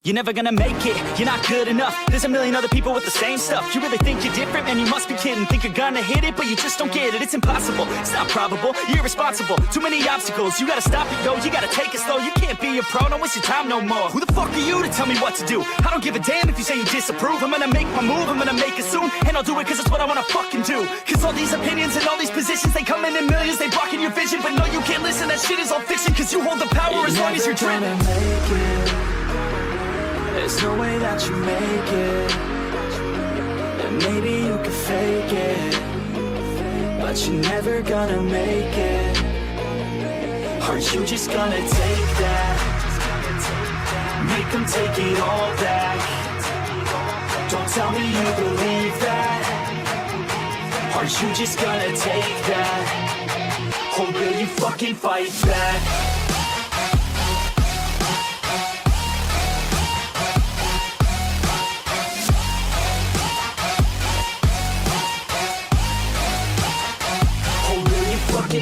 You're never gonna make it, you're not good enough. There's a million other people with the same stuff. You really think you're different? Man, you must be kidding. Think you're gonna hit it, but you just don't get it. It's impossible, it's not probable, you're irresponsible. Too many obstacles, you gotta stop it, yo. You gotta take it slow, you can't be a pro. Don't waste your time no more. Who the fuck are you to tell me what to do? I don't give a damn if you say you disapprove. I'm gonna make my move, I'm gonna make it soon. And I'll do it cause it's what I wanna fucking do. Cause all these opinions and all these positions, they come in millions, they blocking your vision. But no, you can't listen, that shit is all fiction. Cause you hold the power as long as you're driven. There's no way that you make it. And maybe you could fake it, but you're never gonna make it. Aren't you just gonna take that? Make them take it all back. Don't tell me you believe that. Aren't you just gonna take that? Or will you fucking fight back?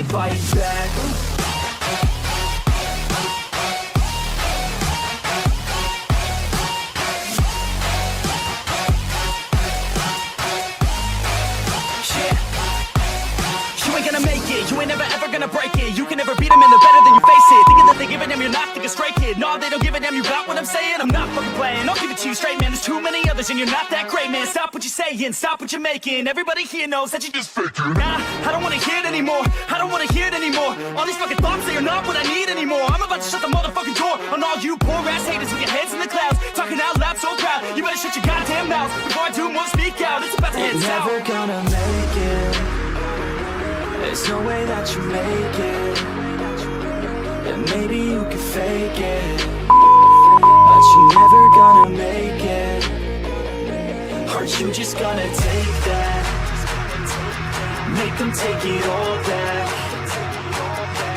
Fight back. You ain't gonna make it, you ain't never ever gonna break it. You can never beat them and they're better than you face it. Thinking that they give a damn, you're not thinking straight, kid. No, they don't give a damn, you got what I'm saying? I'm not fucking playing, I'll give it to you straight, man. There's too many others and you're not that great, man. Stop what you're saying, stop what you're making. Everybody here knows that you just faking. Nah, I don't wanna hear it anymore, I don't wanna hear it anymore. All these fucking thoughts, they are not what I need anymore. I'm about to shut the motherfucking door on all you poor ass haters with your heads in the clouds, talking out loud so proud. You better shut your goddamn mouth before I do more speak out. It's about to head south. You're never gonna make it. There's no way that you make it. And maybe you could fake it, but you're never gonna make it. Aren't you just gonna take that? Make them take it all back.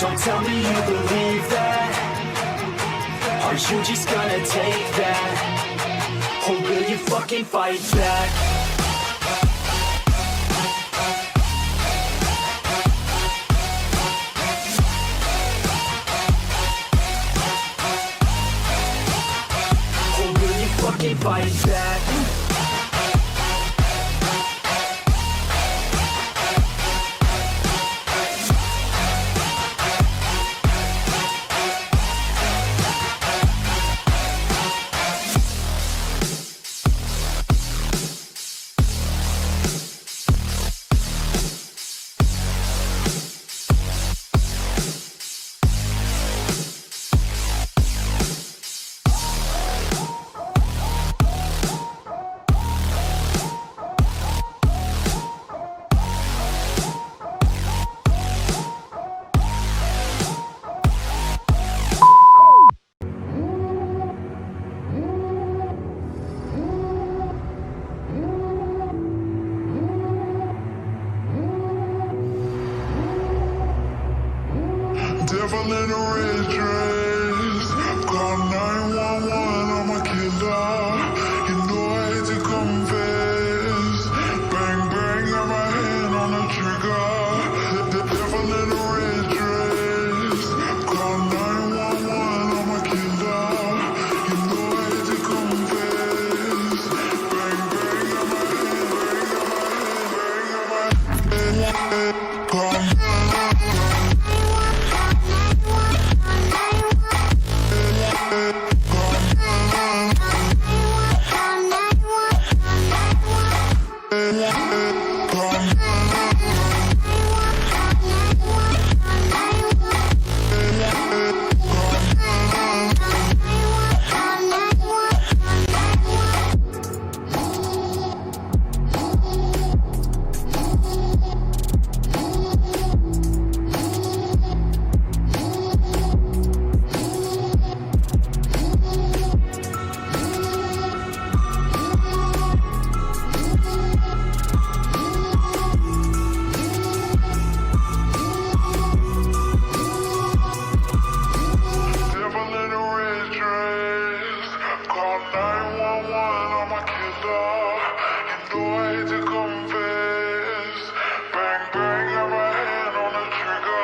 Don't tell me you believe that. Aren't you just gonna take that? Or will you fucking fight back? Fight back. Devil in a red dress, call 911, I'm a killer. You know I hate to confess. Bang bang, got my hand on the trigger. The devil in a red dress, call 911, I'm a killer. You know I hate to confess. Bang bang, got my hand, call 911. Bang bang, got my hand on the trigger.